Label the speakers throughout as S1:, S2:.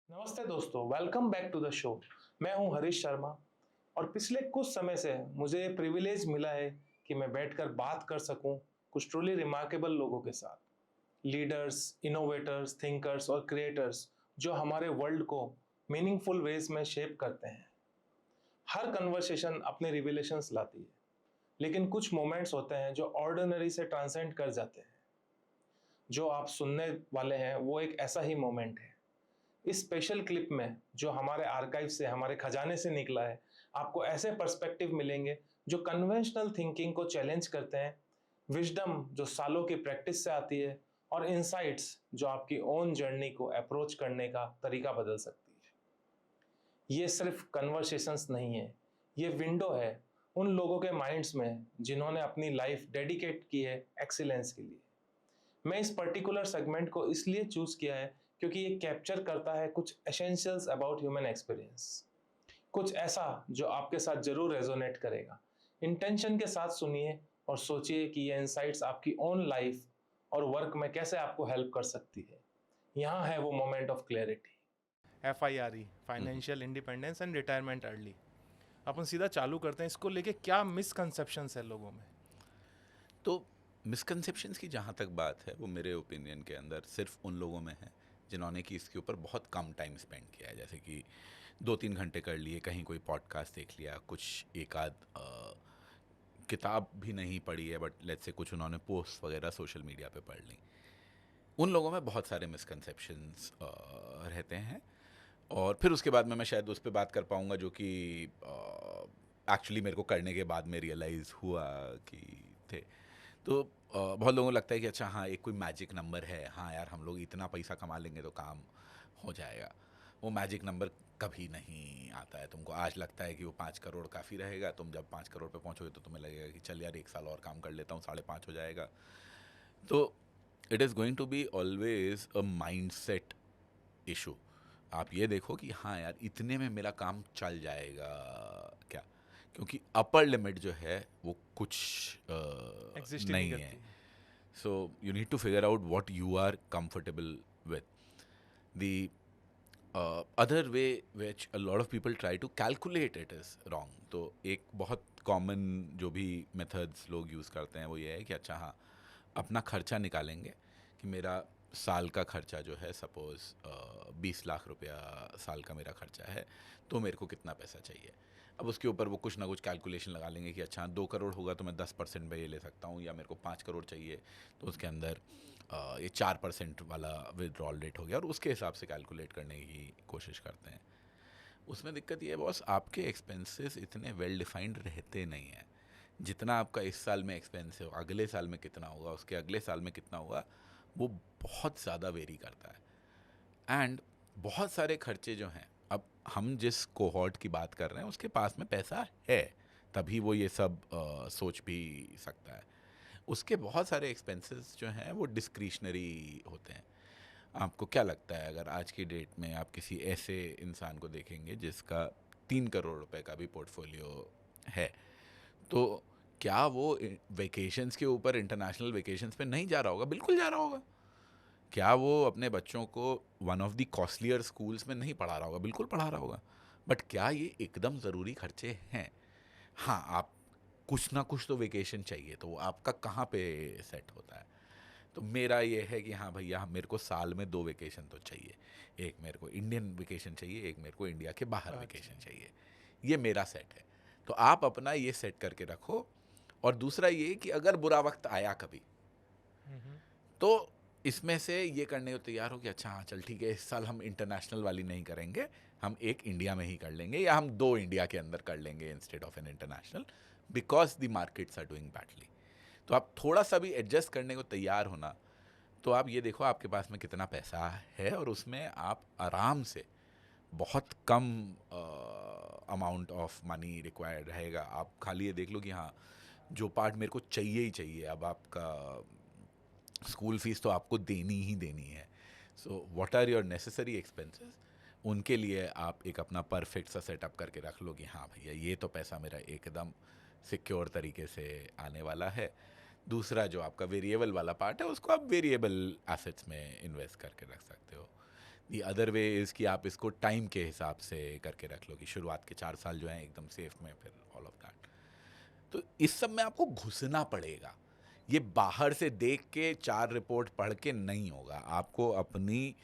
S1: नमस्ते दोस्तों, welcome back to the show. मैं हूं हरीश शर्मा और पिछले कुछ समय से मुझे ये प्रिविलेज मिला है कि मैं बैठकर बात कर सकूं कुछ ट्रूली रिमार्केबल लोगों के साथ। लीडर्स, इनोवेटर्स, थिंकर्स और क्रिएटर्स जो हमारे वर्ल्ड को मीनिंगफुल वेज में शेप करते हैं। हर कन्वर्सेशन अपने रिविलेशंस लाती है, लेकिन कुछ मोमेंट्स होते हैं जो ऑर्डिनरी से ट्रांसेंड कर जाते हैं। जो आप सुनने वाले हैं वो एक ऐसा ही मोमेंट है। इस स्पेशल क्लिप में जो हमारे आर्काइव से, हमारे खजाने से निकला है, आपको ऐसे पर्सपेक्टिव मिलेंगे जो कन्वेंशनल थिंकिंग को चैलेंज करते हैं, विजडम जो सालों की प्रैक्टिस से आती है, और इनसाइट्स जो आपकी ओन जर्नी को अप्रोच करने का तरीका बदल सकती है। ये सिर्फ कन्वर्सेशंस नहीं है, ये विंडो है उन लोगों के माइंड्स में जिन्होंने अपनी लाइफ डेडिकेट की है एक्सीलेंस के लिए। मैं इस पर्टिकुलर सेगमेंट को इसलिए चूज किया है क्योंकि ये कैप्चर करता है कुछ एसेंशियल्स अबाउट ह्यूमन एक्सपीरियंस, कुछ ऐसा जो आपके साथ जरूर रेजोनेट करेगा। इंटेंशन के साथ सुनिए और सोचिए कि ये इनसाइट्स आपकी ओन लाइफ और वर्क में कैसे आपको हेल्प कर सकती है। यहाँ है वो moment of clarity.
S2: FIRE, financial independence and retirement early. अपन सीधा चालू करते हैं, इसको लेके क्या मिसकंसेप्शंस है लोगों में?
S3: तो मिसकंसेप्शंस की जहाँ तक बात है वो मेरे ओपिनियन के अंदर सिर्फ उन लोगों में है जिन्होंने कि इसके ऊपर बहुत कम टाइम स्पेंड किया है। जैसे कि 2-3 घंटे कर लिए, कहीं कोई पॉडकास्ट देख लिया, कुछ एक आध किताब भी नहीं पढ़ी है बट लेट्स से कुछ उन्होंने पोस्ट वगैरह सोशल मीडिया पे पढ़ ली। उन लोगों में बहुत सारे मिसकंसेप्शंस रहते हैं। और फिर उसके बाद में मैं शायद उस पर बात कर पाऊँगा जो कि एक्चुअली मेरे को करने के बाद में रियलाइज़ हुआ कि थे। तो बहुत लोगों को लगता है कि अच्छा हाँ, एक कोई मैजिक नंबर है, हाँ यार हम लोग इतना पैसा कमा लेंगे तो काम हो जाएगा। वो मैजिक नंबर कभी नहीं आता है। तुमको आज लगता है कि वो 5 करोड़ काफ़ी रहेगा, तुम जब 5 करोड़ पे पहुँचोगे तो तुम्हें लगेगा कि चल यार 1 साल और काम कर लेता हूँ, 5.5 हो जाएगा। तो it is going to be always a mindset issue. आप ये देखो कि हाँ यार इतने में मेरा काम चल जाएगा क्या, क्योंकि अपर लिमिट जो है वो कुछ
S2: एग्जिस्ट ही नहीं
S3: नहीं है।
S2: करती।
S3: So you need to figure out what you are comfortable with. The other way which a lot of people try to calculate it is wrong. तो एक बहुत कॉमन जो भी मेथड्स लोग यूज़ करते हैं वो ये है कि अच्छा हाँ, अपना खर्चा निकालेंगे कि मेरा साल का खर्चा जो है सपोज़ 20 लाख रुपया साल का मेरा खर्चा है, तो मेरे को कितना पैसा चाहिए। अब उसके ऊपर वो कुछ ना कुछ कैलकुलेशन लगा लेंगे कि अच्छा 2 करोड़ होगा तो मैं 10% पे ये ले सकता हूँ, या मेरे को 5 करोड़ चाहिए तो उसके अंदर ये 4% वाला विड्रॉल रेट हो गया, और उसके हिसाब से कैलकुलेट करने की कोशिश करते हैं। उसमें दिक्कत ये है बॉस, आपके एक्सपेंसेस इतने वेल डिफाइंड रहते नहीं हैं। जितना आपका इस साल में एक्सपेंस है अगले साल में कितना होगा, उसके अगले साल में कितना होगा, वो बहुत ज़्यादा वेरी करता है। एंड बहुत सारे खर्चे जो हैं, अब हम जिस कोहॉर्ट की बात कर रहे हैं उसके पास में पैसा है, तभी वो ये सब सोच भी सकता है। उसके बहुत सारे एक्सपेंसेस जो हैं वो डिस्क्रिशनरी होते हैं। आपको क्या लगता है अगर आज की डेट में आप किसी ऐसे इंसान को देखेंगे जिसका 3 करोड़ रुपए का भी पोर्टफोलियो है, तो क्या वो वेकेशंस के ऊपर इंटरनेशनल वेकेशंस पे नहीं जा रहा होगा? बिल्कुल जा रहा होगा। क्या वो अपने बच्चों को one of the costlier schools में नहीं पढ़ा रहा होगा? बिल्कुल पढ़ा रहा होगा। बट क्या ये एकदम ज़रूरी खर्चे हैं? हाँ, आप कुछ ना कुछ तो वेकेशन चाहिए, तो वो आपका कहाँ पे सेट होता है? तो मेरा ये है कि हाँ भैया, मेरे को साल में 2 वेकेशन तो चाहिए। एक मेरे को इंडियन वेकेशन चाहिए, एक मेरे को इंडिया के बाहर
S2: बाहर
S3: वेकेशन
S2: चाहिए।
S3: चाहिए। ये मेरा सेट है। तो आप अपना ये सेट करके रखो। और दूसरा ये कि अगर बुरा वक्त आया कभी, तो इसमें से ये करने को तैयार हो कि अच्छा हाँ चल ठीक है, इस साल हम इंटरनेशनल वाली नहीं करेंगे, हम एक इंडिया में ही कर लेंगे, या हम 2 इंडिया के अंदर कर लेंगे instead of an international, because the markets are doing badly. तो आप थोड़ा सा भी एडजस्ट करने को तैयार होना, तो आप ये देखो आपके पास में कितना पैसा है, और उसमें आप आराम से बहुत कम अमाउंट ऑफ मनी रिक्वायर्ड रहेगा। आप खाली ये देख लो कि हाँ, जो पार्ट मेरे को चाहिए ही चाहिए, अब आपका स्कूल फीस तो आपको देनी ही देनी है। So what are your necessary expenses, उनके लिए आप एक अपना परफेक्ट सा सेटअप करके रख लो कि हाँ भैया ये तो पैसा मेरा एकदम सिक्योर तरीके से आने वाला है। दूसरा जो आपका वेरिएबल वाला पार्ट है, उसको आप वेरिएबल एसेट्स में इन्वेस्ट करके रख सकते हो। दी अदर वे इज़ कि आप इसको टाइम के हिसाब से करके रख लो कि शुरुआत के 4 साल जो हैं एकदम सेफ में, फिर ऑल ऑफ दैट। तो इस सब में आपको घुसना पड़ेगा। ये बाहर से देख के 4 रिपोर्ट पढ़ के नहीं होगा। आपको अपनी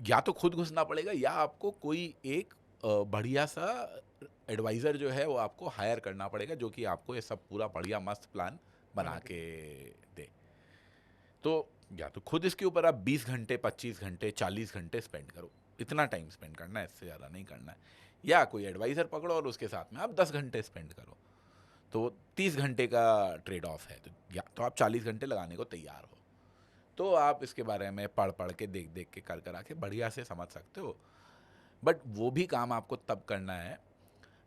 S3: या तो खुद घुसना पड़ेगा या आपको कोई एक बढ़िया सा एडवाइज़र जो है वो आपको हायर करना पड़ेगा, जो कि आपको ये सब पूरा बढ़िया मस्त प्लान बना के दे। तो या तो खुद इसके ऊपर आप 20 घंटे, 25 घंटे, 40 घंटे स्पेंड करो, इतना टाइम स्पेंड करना है, इससे ज़्यादा नहीं करना है। या कोई एडवाइज़र पकड़ो और उसके साथ में आप 10 घंटे स्पेंड करो, तो 30 घंटे का ट्रेड ऑफ है। तो या तो आप 40 घंटे लगाने को तैयार हो, तो आप इसके बारे में पढ़ पढ़ के, देख देख के, कर आके बढ़िया से समझ सकते हो। बट वो भी काम आपको तब करना है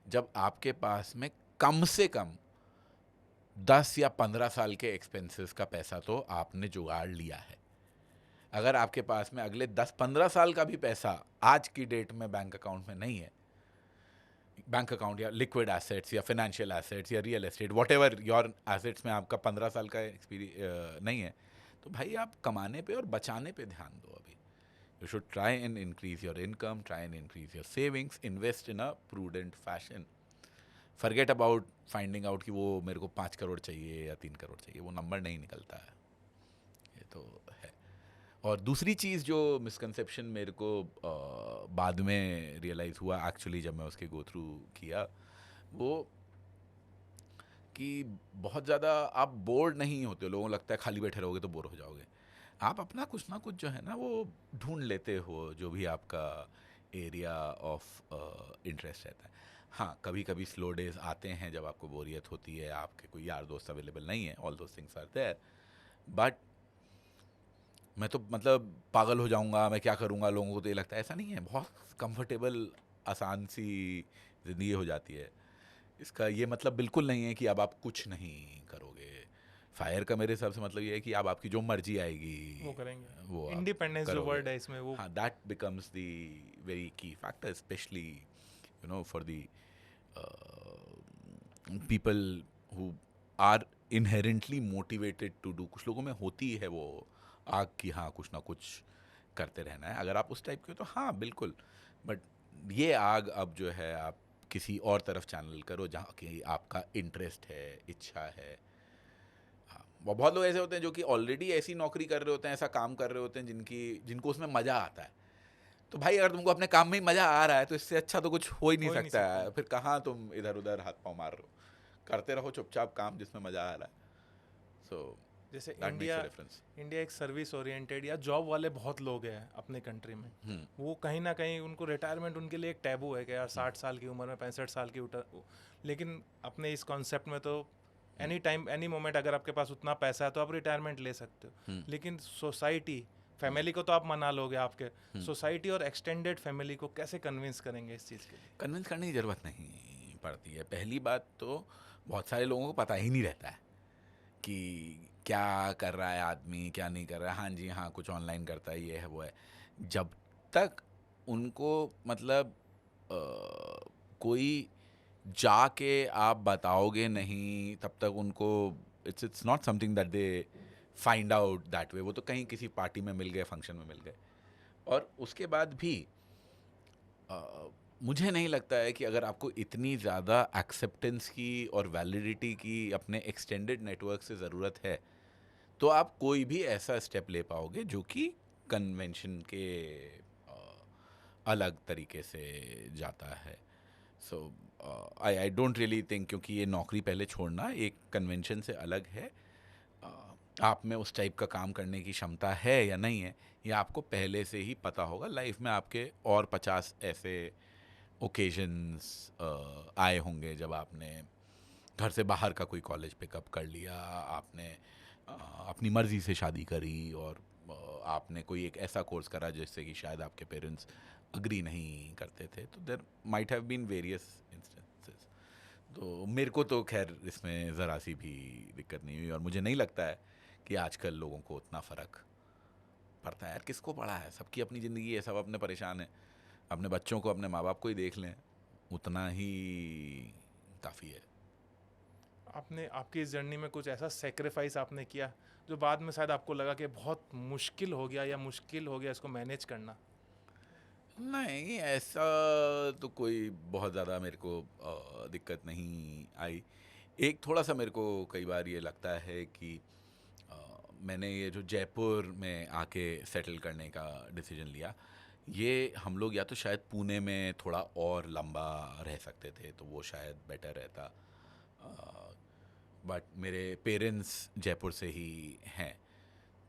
S3: जब आपके पास में कम से कम 10 या 15 साल के एक्सपेंसेस का पैसा तो आपने जुगाड़ लिया है। अगर आपके पास में अगले 10-15 साल का भी पैसा आज की डेट में बैंक अकाउंट में नहीं है, बैंक अकाउंट या लिक्विड एसेट्स या फाइनेंशियल एसेट्स या real estate, what ever your assets में आपका 15 साल का एक्सपीरियंस नहीं है, तो भाई आप कमाने पे और बचाने पे ध्यान दो अभी। You should try and increase your income, try and increase your savings, invest in a prudent fashion. Forget about finding out कि वो मेरे को 5 करोड़ चाहिए या 3 करोड़ चाहिए, वो नंबर नहीं निकलता है, ये तो है। और दूसरी चीज़ जो मिसकंसेप्शन मेरे को बाद में रियलाइज़ हुआ एक्चुअली जब मैं उसके गो थ्रू किया, वो कि बहुत ज़्यादा आप बोर्ड नहीं होते हो। लोगों को लगता है खाली बैठे रहोगे तो बोर हो जाओगे। आप अपना कुछ ना कुछ जो है ना वो ढूंढ लेते हो, जो भी आपका एरिया ऑफ इंटरेस्ट रहता है। हाँ, कभी कभी स्लो डेज आते हैं जब आपको बोरियत होती है, आपके कोई यार दोस्त अवेलेबल नहीं है, all those things are there, but मैं तो मतलब पागल हो जाऊंगा, मैं क्या करूंगा, लोगों को तो ये लगता है। ऐसा नहीं है, बहुत कंफर्टेबल आसान सी ज़िंदगी हो जाती है। इसका ये मतलब बिल्कुल नहीं है कि अब आप कुछ नहीं करोगे। फायर का मेरे हिसाब से मतलब ये है कि अब आपकी जो मर्जी आएगी
S2: वो करेंगे।
S3: वो आप
S2: इंडिपेंडेंस जो
S3: करोगे।
S2: वर्ड है इसमें, वो
S3: हाँ, that becomes the very key factor, specially you know for the people who are inherently motivated to do. कुछ लोगों में होती है वो आग की, हाँ कुछ ना कुछ करते रहना है। अगर आप उस टाइप के हो तो हाँ बिल्कुल, बट ये आग अब जो है आप किसी और तरफ चैनल करो जहाँ की आपका इंटरेस्ट है, इच्छा है। हाँ, बहुत लोग ऐसे होते हैं जो कि ऑलरेडी ऐसी नौकरी कर रहे होते हैं, ऐसा काम कर रहे होते हैं जिनको उसमें मज़ा आता है। तो भाई अगर तुमको अपने काम में ही मज़ा आ रहा है तो इससे अच्छा तो कुछ हो ही नहीं सकता है। फिर कहाँ तुम इधर उधर हाथ पाँव मार रहे हो, करते रहो चुपचाप काम जिसमें मज़ा आ रहा है। सो
S2: जैसे
S3: that makes
S2: India
S3: a difference.
S2: India एक सर्विस ओरिएंटेड या जॉब वाले बहुत लोग हैं अपने कंट्री में। वो कहीं ना कहीं उनको रिटायरमेंट उनके लिए एक टैबू है कि यार 60 साल की उम्र में, 65 साल की लेकिन अपने इस कॉन्सेप्ट में तो एनी टाइम एनी मोमेंट अगर आपके पास उतना पैसा है तो आप रिटायरमेंट ले सकते हो। लेकिन सोसाइटी, फैमिली को तो आप मना लोगे, आपके सोसाइटी और एक्सटेंडेड फैमिली को कैसे कन्विंस करेंगे इस चीज़ के लिए?
S3: कन्विंस करने की ज़रूरत नहीं पड़ती है। पहली बात तो बहुत सारे लोगों को पता ही नहीं रहता है कि क्या कर रहा है आदमी, क्या नहीं कर रहा है। हाँ जी, हाँ कुछ ऑनलाइन करता है, ये है वो है। जब तक उनको मतलब कोई जाके आप बताओगे नहीं, तब तक उनको it's not something that they find out that way. वो तो कहीं किसी पार्टी में मिल गए, फंक्शन में मिल गए। और उसके बाद भी मुझे नहीं लगता है कि अगर आपको इतनी ज़्यादा एक्सेप्टेंस की और वैलिडिटी की अपने एक्सटेंडेड नेटवर्क से ज़रूरत है, तो आप कोई भी ऐसा स्टेप ले पाओगे जो कि कन्वेंशन के अलग तरीके से जाता है। सो आई डोंट रियली थिंक, क्योंकि ये नौकरी पहले छोड़ना एक कन्वेंशन से अलग है। आप में उस टाइप का काम करने की क्षमता है या नहीं है, ये आपको पहले से ही पता होगा। लाइफ में आपके और 50 ऐसे ओकेजन्स आए होंगे जब आपने घर से बाहर का कोई कॉलेज पिकअप कर लिया, आपने अपनी मर्ज़ी से शादी करी, और आपने कोई एक ऐसा कोर्स करा जिससे कि शायद आपके पेरेंट्स अग्री नहीं करते थे। तो there might have been various instances. तो मेरे को तो खैर इसमें ज़रा सी भी दिक्कत नहीं हुई, और मुझे नहीं लगता है कि आजकल लोगों को उतना फ़र्क पड़ता है। यार किसको पड़ा है, सबकी अपनी ज़िंदगी है, सब अपने परेशान हैं। अपने बच्चों को, अपने माँ बाप को ही देख लें, उतना ही काफ़ी है।
S2: आपने आपकी इस जर्नी में कुछ ऐसा सेक्रीफाइस आपने किया जो बाद में शायद आपको लगा कि बहुत मुश्किल हो गया या मुश्किल हो गया इसको मैनेज करना?
S3: नहीं, ऐसा तो कोई बहुत ज़्यादा मेरे को दिक्कत नहीं आई। एक थोड़ा-सा मेरे को कई बार ये लगता है कि मैंने ये जो जयपुर में आके सेटल करने का डिसीजन लिया, ये हम लोग या तो शायद पुणे में थोड़ा और लंबा रह सकते थे, तो वो शायद बेटर रहता। बट मेरे पेरेंट्स जयपुर से ही हैं,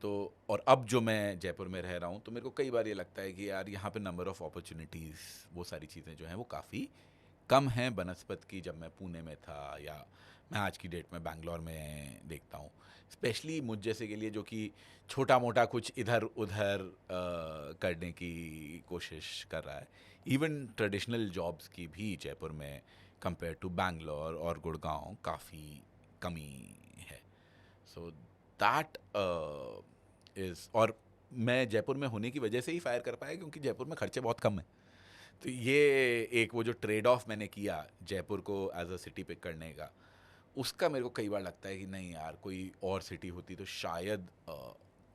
S3: तो और अब जो मैं जयपुर में रह रहा हूँ, तो मेरे को कई बार ये लगता है कि यार यहाँ पे नंबर ऑफ़ अपॉर्चुनिटीज़, वो सारी चीज़ें जो हैं वो काफ़ी कम हैं बनस्पत की जब मैं पुणे में था, या मैं आज की डेट में बैंगलोर में देखता हूँ। स्पेशली मुझ जैसे के लिए जो कि छोटा मोटा कुछ इधर उधर करने की कोशिश कर रहा है। इवन ट्रेडिशनल जॉब्स की भी जयपुर में कंपेयर टू बैंगलोर और गुड़गांव काफ़ी कमी है। सो दैट इज़, और मैं जयपुर में होने की वजह से ही फायर कर पाया क्योंकि जयपुर में खर्चे बहुत कम हैं। तो ये एक वो जो ट्रेड ऑफ मैंने किया जयपुर को एज अ सिटी पिक करने का, उसका मेरे को कई बार लगता है कि नहीं यार, कोई और सिटी होती तो शायद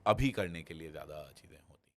S3: अभी करने के लिए ज़्यादा चीज़ें